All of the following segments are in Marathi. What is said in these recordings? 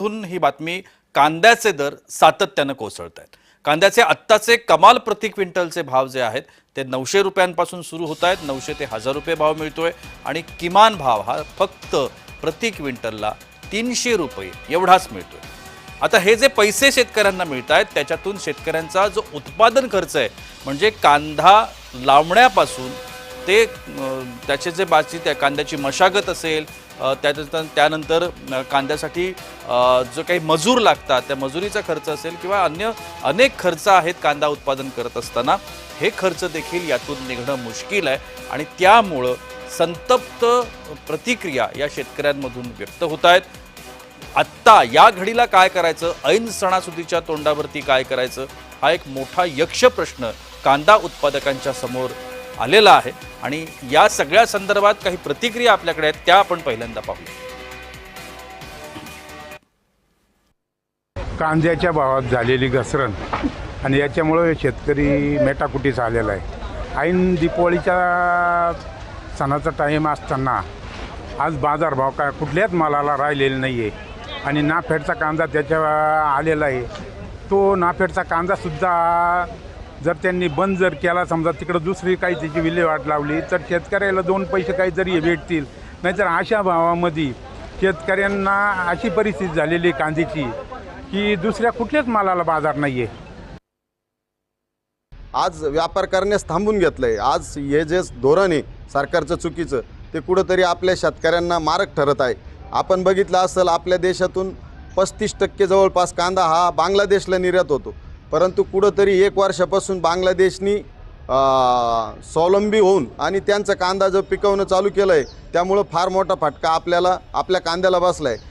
ही बातमी कांद्याचे दर सातत्याने कोसळत आहेत। कांद्याचे आत्ताचे कमाल प्रति क्विंटलचे भाव जे आहेत ते 900 रुपयांपासून सुरू होत आहेत। 900 ते 1000 रुपये भाव मिळतोय आणि किमान भाव हा फक्त प्रति क्विंटलला 300 रुपये एवढाच मिळतोय। आता हे जे पैसे शेतकऱ्यांना मिळत आहेत त्याच्यातून शेतकऱ्यांचा जो उत्पादन खर्च आहे म्हणजे कांदा लावण्यापासून ते त्याचे जे बाकी त्या कांद्याची मशागत असेल त्यानंतर कांद्यासाठी जो काही मजूर लागतात त्या मजुरीचा खर्च असेल किंवा अन्य अनेक खर्च आहेत कांदा उत्पादन करत असताना हे खर्च देखील यातून निघणं मुश्किल आहे आणि त्यामुळे संतप्त प्रतिक्रिया या शेतकऱ्यांमधून व्यक्त होत आहेत। आत्ता या घडीला काय करायचं, ऐन सणासुदीच्या तोंडावरती काय करायचं, हा एक मोठा यक्ष प्रश्न कांदा उत्पादकांच्या समोर आलेला आहे आणि या सगळ्या संदर्भात काही प्रतिक्रिया आपल्याकडे आहेत त्या आपण पहिल्यांदा पाहूया। कांद्याच्या भावात झालेली घसरण आणि याच्यामुळे शेतकरी मेटाकुटीस आलेला आहे। ऐन दिवाळीच्या सणाचा टाईम असताना आज बाजारभाव काय कुठल्याच मालाला राहिलेला नाही आहे आणि नाफेडचा कांदा त्याच्या आलेला आहे। तो नाफेडचा कांदासुद्धा जर त्यांनी बंद जर केला, समजा तिकडं दुसरी काही त्याची विल्हेवाट लावली तर शेतकऱ्याला 2 पैसे काहीतरी भेटतील। नाहीतर अशा भावामध्ये शेतकऱ्यांना अशी परिस्थिती झालेली कांद्याची की दुसऱ्या कुठल्याच मालाला बाजार नाही आहे। आज व्यापार करण्यास थांबून घेतलंय। आज हे जे धोरण आहे सरकारचं चुकीचं ते कुठंतरी आपल्या शेतकऱ्यांना मारक ठरत आहे। आपण बघितलं असेल आपल्या देशातून 35% जवळपास कांदा हा बांगलादेशला निर्यात होतो, परंतु कुठंतरी 1 वर्षापासून बांगलादेशनी स्वावलंबी होऊन आणि त्यांचा कांदा जो पिकवणं चालू केलं आहे त्यामुळं फार मोठा फटका आपल्या कांद्याला बसला आहे।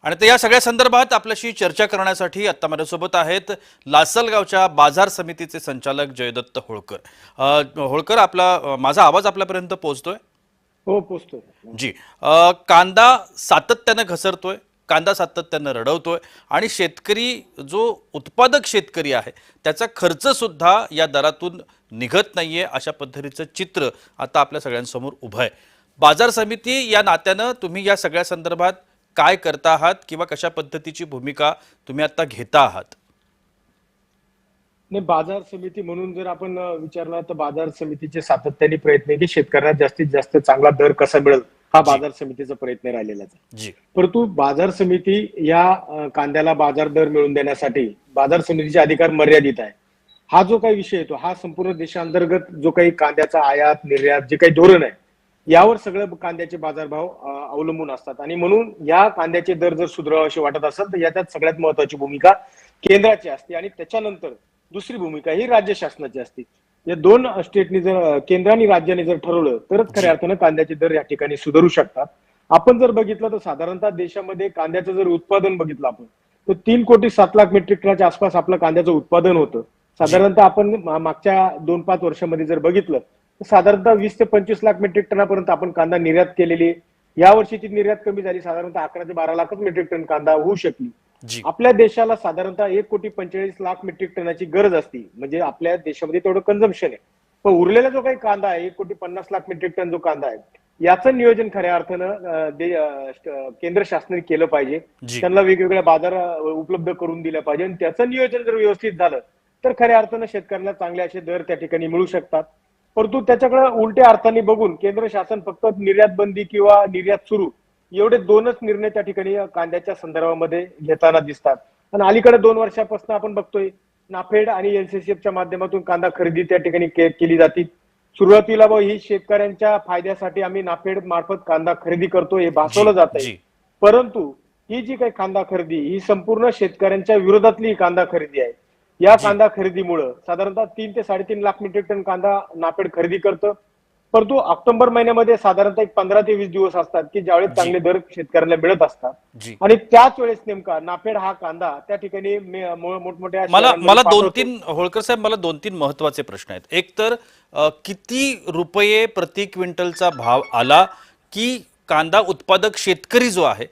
आणि तर या सगळ्या संदर्भात आपल्याशी चर्चा करण्यासाठी आता माझ्यासोबत आहेत लासलगावच्या बाजार समितीचे संचालक जयदत्त होळकर। होळकर, माझा आवाज आपल्यापर्यंत पोहोचतोय? हो, पोहोचतोय जी। कांदा सातत्याने घसरतोय, कांदा सातत्याने रडवतोय आणि शेतकरी जो उत्पादक शेतकरी आहे त्याचा खर्च सुद्धा या दरातून निघत नाहीये, अशा पद्धतीचं चित्र आता आपल्या सगळ्यांसमोर उभं आहे। बाजार समिती या नात्यानं तुम्ही या सगळ्या संदर्भात काय करता आहात किंवा कशा पद्धतीची भूमिका तुम्ही आता घेता आहात? नाही, बाजार समिती म्हणून जर आपण विचारला तर बाजार समितीचे सातत्याने प्रयत्न आहे की शेतकऱ्यांना जास्तीत जास्त चांगला दर कसा मिळेल हा बाजार समितीचा प्रयत्न राहिलेला आहे। परंतु बाजार समिती या कांद्याला बाजार दर मिळवून देण्यासाठी बाजार समितीचे अधिकार मर्यादित आहे। हा जो काही विषय येतो हा संपूर्ण देशांतर्गत जो काही कांद्याचा आयात निर्यात जे काही धोरण आहे यावर सगळं कांद्याचे बाजारभाव अवलंबून असतात आणि म्हणून या कांद्याचे दर जर सुधारावे वाटत असेल तर याच्यात सगळ्यात महत्वाची भूमिका केंद्राची असते आणि त्याच्यानंतर दुसरी भूमिका ही राज्य शासनाची असते। या 2 स्टेटनी जर केंद्र आणि राज्याने जर ठरवलं तरच खऱ्या अर्थानं कांद्याचे दर या ठिकाणी सुधारू शकतात। आपण जर बघितलं तर साधारणतः देशामध्ये कांद्याचं जर उत्पादन बघितलं आपण तर 3,07,00,000 मेट्रिक टनाच्या आसपास आपलं कांद्याचं उत्पादन होतं। साधारणतः आपण मागच्या 2-5 वर्षामध्ये जर बघितलं तर साधारणतः 20 ते 25 लाख मेट्रिक टनापर्यंत आपण कांदा निर्यात केलेली। या वर्षीची निर्यात कमी झाली, साधारणतः 11 ते 12 लाखच मेट्रिक टन कांदा होऊ शकली। आपल्या देशाला साधारणतः 1,45,00,000 मेट्रिक टनाची गरज असते, म्हणजे आपल्या देशामध्ये तेवढं कन्झम्पशन आहे। पण उरलेला जो काही कांदा आहे 1,50,00,000 मेट्रिक टन जो कांदा आहे याचं नियोजन खऱ्या अर्थानं केंद्र शासनाने केलं पाहिजे। त्यांना वेगवेगळ्या बाजार उपलब्ध करून दिल्या पाहिजे आणि त्याचं नियोजन जर व्यवस्थित झालं तर खऱ्या अर्थानं शेतकऱ्यांना चांगले असे दर त्या ठिकाणी मिळू शकतात। परंतु त्याच्याकडे उलट्या अर्थाने बघून केंद्र शासन फक्त निर्यात बंदी किंवा निर्यात सुरू एवढे 2च निर्णय त्या ठिकाणी कांद्याच्या संदर्भामध्ये घेताना दिसतात। आणि अलीकडे 2 वर्षापासून आपण बघतोय नाफेड आणि एनसीसीएफच्या माध्यमातून कांदा खरेदी त्या ठिकाणी केली जाते। सुरुवातीला ही शेतकऱ्यांच्या फायद्यासाठी आम्ही नाफेड मार्फत कांदा खरेदी करतो हे भासवलं जात आहे, परंतु ही जी काही कांदा खरेदी ही संपूर्ण शेतकऱ्यांच्या विरोधातली कांदा खरेदी आहे। या कांदा खरेदीमुळे साधारणतः 3 ते 3.5 लाख मेट्रिक टन कांदा नाफेड खरेदी करतं, परंतु ऑक्टोबर महिन्यामध्ये साधारणतः 15 ते 20 दिवस असतात की ज्यावेळेस चांगले दर शेतकऱ्यांना मिळत असतात आणि त्याच वेळेस नेमका नाफेड हा कांदा त्या ठिकाणी मोठमोठ्या मला 2-3 होळकर साहेब, मला 2-3 महत्वाचे प्रश्न आहेत। एक तर किती रुपये प्रति क्विंटलचा भाव आला की कांदा उत्पादक शेतकरी जो आहे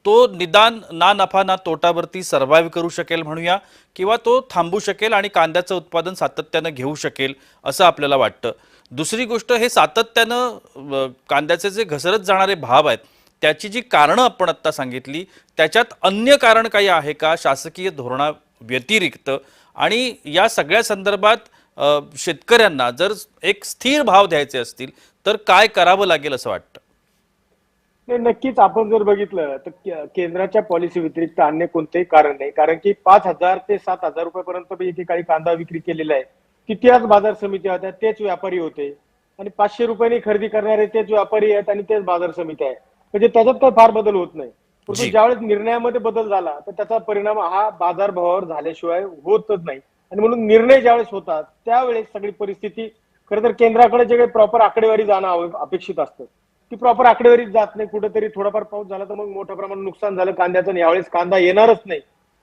तो निदान ना नफा ना तोटावरती सर्व्हाइव्ह करू शकेल म्हणूया किंवा तो थांबू शकेल आणि कांद्याचं उत्पादन सातत्याने घेऊ शकेल असं आपल्याला वाटतं। दुसरी गोष्ट, हे सातत्याने कांद्याचे जे घसरत जाणारे भाव आहेत त्याची जी कारणं आपण आत्ता सांगितली त्याच्यात अन्य कारण काही आहे का शासकीय धोरणा व्यतिरिक्त? आणि या सगळ्या संदर्भात शेतकऱ्यांना जर एक स्थिर भाव द्यायचे असतील तर काय करावं लागेल असं वाटतं? नाही, नक्कीच आपण जर बघितलं तर केंद्राच्या पॉलिसी व्यतिरिक्त अन्य कोणतेही कारण नाही. कारण की 5,000 ते 7,000 रुपयापर्यंत इथे काही कांदा विक्री केलेला आहे की त्याच बाजार समित्या होत्या, तेच व्यापारी होते आणि 500 रुपयांनी खरेदी करणारे तेच व्यापारी आहेत आणि तेच बाजार समित्या आहे. म्हणजे त्याच्यात काही फार बदल होत नाही. परंतु जी. ज्यावेळेस निर्णयामध्ये बदल झाला तर त्याचा परिणाम हा बाजारभावावर झाल्याशिवाय होतच नाही. आणि म्हणून निर्णय ज्यावेळेस होतात त्यावेळेस सगळी परिस्थिती खरं तर केंद्राकडे जे काही प्रॉपर आकडेवारी जाणं अपेक्षित असतं ती प्रॉपर आकडेवारीच जात नाही. कुठेतरी थोडाफार पाऊस झाला तर मग मोठ्या प्रमाणात नुकसान झालं कांद्याचं आणि यावेळेस कांदा येणारच नाही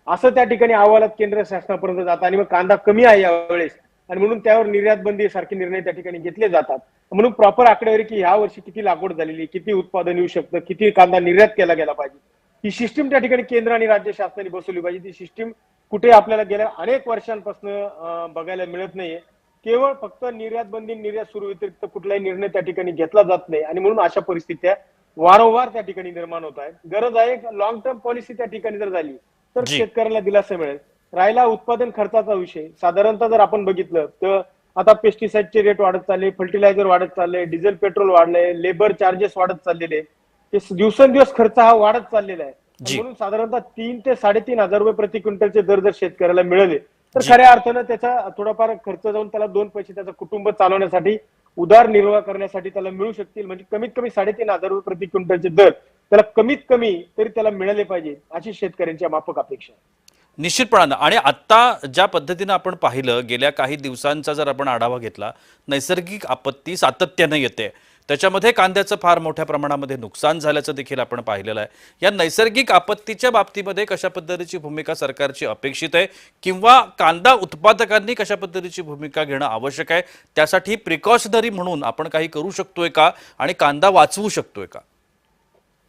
असं त्या ठिकाणी अहवालात केंद्र शासनापर्यंत जातं आणि मग कांदा कमी आहे यावेळेस आणि म्हणून त्यावर निर्यात बंदी सारखे निर्णय त्या ठिकाणी घेतले जातात. म्हणून प्रॉपर आकडेवारी की ह्या वर्षी किती लागवड झालेली, किती उत्पादन येऊ शकतं, किती कांदा निर्यात केला गेला पाहिजे, ही सिस्टीम त्या ठिकाणी केंद्र आणि राज्य शासनाने बसवली पाहिजे. ती सिस्टीम कुठे आपल्याला गेल्या अनेक वर्षांपासून बघायला मिळत नाहीये. केवळ फक्त निर्यात बंदी निर्यात सुरू व्यतिरिक्त कुठलाही निर्णय त्या ठिकाणी घेतला जात नाही आणि म्हणून अशा परिस्थित्या वारंवार त्या ठिकाणी निर्माण होत आहेत. गरज आहे लॉंग टर्म पॉलिसी त्या ठिकाणी जर झाली तर जी. शेतकऱ्याला दिलासा मिळेल. राहिला उत्पादन खर्चाचा विषय, साधारणतः जर आपण बघितलं तर आता पेस्टिसाइडचे रेट वाढत चालले, फर्टिलायझर वाढत चालले, डिझेल पेट्रोल वाढलंय, लेबर चार्जेस वाढत चाललेले, ते दिवसेंदिवस खर्च हा वाढत चाललेला आहे. जी. म्हणून साधारणतः 3 ते 3,500 रुपये प्रति क्विंटलचे दर जर शेतकऱ्याला मिळाले तर जी. खऱ्या अर्थानं त्याचा थोडाफार खर्च जाऊन त्याला 2 पैसे त्याचं कुटुंब चालवण्यासाठी उदारनिर्वाह करण्यासाठी त्याला मिळू शकतील. म्हणजे कमीत कमी 3,500 रुपये प्रति क्विंटलचे दर त्याला कमीत कमी तरी त्याला मिळाले पाहिजे अशी शेतकऱ्यांच्या माफक अपेक्षा आहे. निश्चितपणानं. आणि आत्ता ज्या पद्धतीनं आपण पाहिलं, गेल्या काही दिवसांचा जर आपण आढावा घेतला, नैसर्गिक आपत्ती सातत्यानं येते, त्याच्यामध्ये कांद्याचं फार मोठ्या प्रमाणामध्ये नुकसान झाल्याचं देखील आपण पाहिलेलं आहे. या नैसर्गिक आपत्तीच्या बाबतीमध्ये कशा पद्धतीची भूमिका सरकारची अपेक्षित आहे किंवा कांदा उत्पादकांनी कशा पद्धतीची भूमिका घेणं आवश्यक आहे, त्यासाठी प्रिकॉशनरी म्हणून आपण काही करू शकतोय का आणि कांदा वाचवू शकतोय का?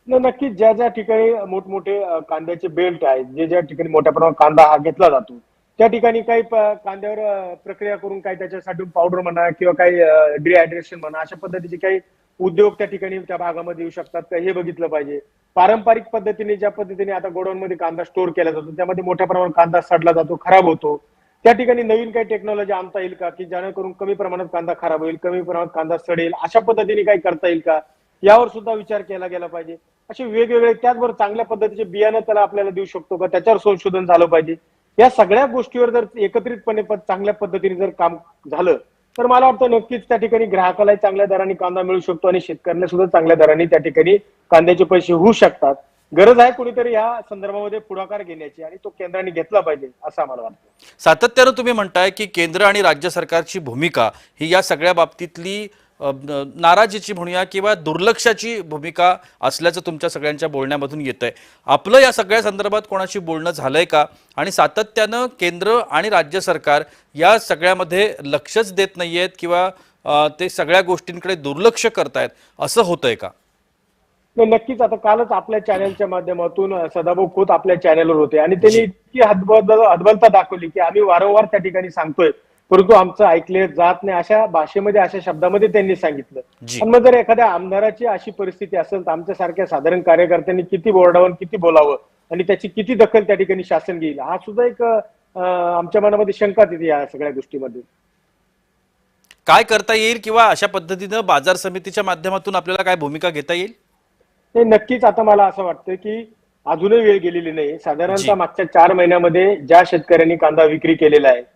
नक्कीच ज्या ज्या ठिकाणी मोठमोठे कांद्याचे बेल्ट आहेत, जे ज्या ठिकाणी मोठ्या प्रमाणात कांदा हा घेतला जातो त्या ठिकाणी काही कांद्यावर प्रक्रिया करून काही त्याच्यासाठी पावडर म्हणा किंवा काही डिहायड्रेशन म्हणा अशा पद्धतीचे काही उद्योग त्या ठिकाणी त्या भागामध्ये येऊ शकतात का हे बघितलं पाहिजे. पारंपरिक पद्धतीने ज्या पद्धतीने आता गोडाऊनमध्ये कांदा स्टोअर केला जातो त्यामध्ये मोठ्या प्रमाणात कांदा सडला जातो, खराब होतो, त्या ठिकाणी नवीन काही टेक्नॉलॉजी आणता येईल का की जेणेकरून कमी प्रमाणात कांदा खराब होईल, कमी प्रमाणात कांदा सडेल, अशा पद्धतीने काही करता येईल का यावर सुद्धा विचार केला गेला पाहिजे. असे वेगवेगळे त्याचबरोबर चांगल्या पद्धतीचे बियाणं त्याला आपल्याला देऊ शकतो का त्याच्यावर संशोधन झालं पाहिजे. या सगळ्या गोष्टीवर जर एकत्रितपणे चांगल्या पद्धतीने जर काम झालं तर मला वाटतं नक्कीच त्या ठिकाणी ग्राहकालाही चांगल्या दराने कांदा मिळू शकतो आणि शेतकऱ्यांना सुद्धा चांगल्या दराने त्या ठिकाणी कांद्याचे पैसे होऊ शकतात. गरज आहे कुणीतरी या संदर्भामध्ये पुढाकार घेण्याची आणि तो केंद्राने घेतला पाहिजे असं आम्हाला वाटतं. सातत्यानं तुम्ही म्हणताय की केंद्र आणि राज्य सरकारची भूमिका ही या सगळ्या बाबतीतली नाराजीची म्हणूया किंवा दुर्लक्षाची भूमिका असल्याचं तुमच्या सगळ्यांच्या बोलण्यामधून येतंय. आपलं या सगळ्या संदर्भात कोणाशी बोलणं झालंय का? आणि सातत्यानं केंद्र आणि राज्य सरकार या सगळ्यामध्ये लक्षच देत नाहीयेत किंवा ते सगळ्या गोष्टींकडे दुर्लक्ष करतायत असं होतंय का? नक्कीच. आता कालच आपल्या चॅनलच्या माध्यमातून सदाभाऊ खोत आपल्या चॅनलवर होते आणि त्यांनी इतकी हतबलता दाखवली की आम्ही वारंवार त्या ठिकाणी सांगतोय परंतु आमचं ऐकले जात नाही अशा भाषेमध्ये अशा शब्दामध्ये त्यांनी सांगितलं. आणि मग जर एखाद्या आमदाराची अशी परिस्थिती असेल तर आमच्यासारख्या साधारण कार्यकर्त्यांनी किती बोर्डावर किती बोलावं आणि त्याची किती दखल त्या ठिकाणी शासन घेईल हा सुद्धा एक आमच्या मनामध्ये शंका येते या सगळ्या गोष्टीमध्ये. काय करता येईल किंवा अशा पद्धतीनं बाजार समितीच्या माध्यमातून आपल्याला काय भूमिका घेता येईल? हे नक्कीच. आता मला असं वाटतं की अजूनही वेळ गेलेली नाही. साधारणतः मागच्या 4 महिन्यामध्ये ज्या शेतकऱ्यांनी कांदा विक्री केलेला आहे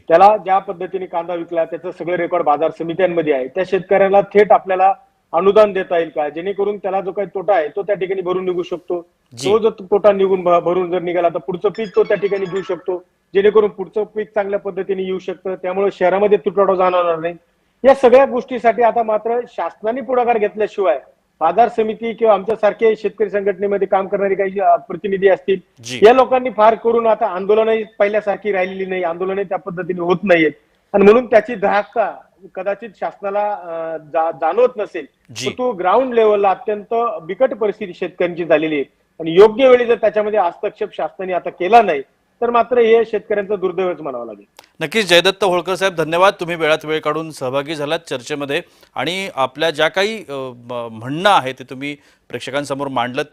त्याला ज्या पद्धतीने कांदा विकला त्याचं सगळं रेकॉर्ड बाजार समित्यांमध्ये आहे. त्या शेतकऱ्याला थेट आपल्याला अनुदान देता येईल का जेणेकरून त्याला जो काही तोटा आहे तो त्या ठिकाणी भरून निघू शकतो. तो जर तोटा निघून भरून जर निघाला तर पुढचं पीक तो त्या ठिकाणी घेऊ शकतो जेणेकरून पुढचं पीक चांगल्या पद्धतीने येऊ शकतं. त्यामुळे शहरामध्ये तुटवडा जाणवणार नाही. या सगळ्या गोष्टीसाठी आता मात्र शासनाने पुढाकार घेतल्याशिवाय बाजार समिती किंवा आमच्यासारखे शेतकरी संघटनेमध्ये काम करणारे काही प्रतिनिधी असतील या लोकांनी फार करून आता आंदोलनही पहिल्यासारखी राहिलेली नाही, आंदोलनही त्या पद्धतीने होत नाहीयेत आणि म्हणून त्याची दाहकता कदाचित शासनाला जाणवत नसेल. तो ग्राउंड लेवलला अत्यंत बिकट परिस्थिती शेतकऱ्यांची झालेली आहे आणि योग्य वेळी जर त्याच्यामध्ये हस्तक्षेप शासनाने आता केला नाही तर मात्र हे शेतकऱ्यांचा दुर्दैवच म्हणावं लागेल. नक्कीच जयदत्त होळकर साहेब, धन्यवाद. तुम्ही वेळात वेळ काढून सहभागी झालात चर्चेमध्ये आणि आपल्या ज्या काही म्हणणं आहे ते तुम्ही प्रेक्षकांसमोर मांडलं.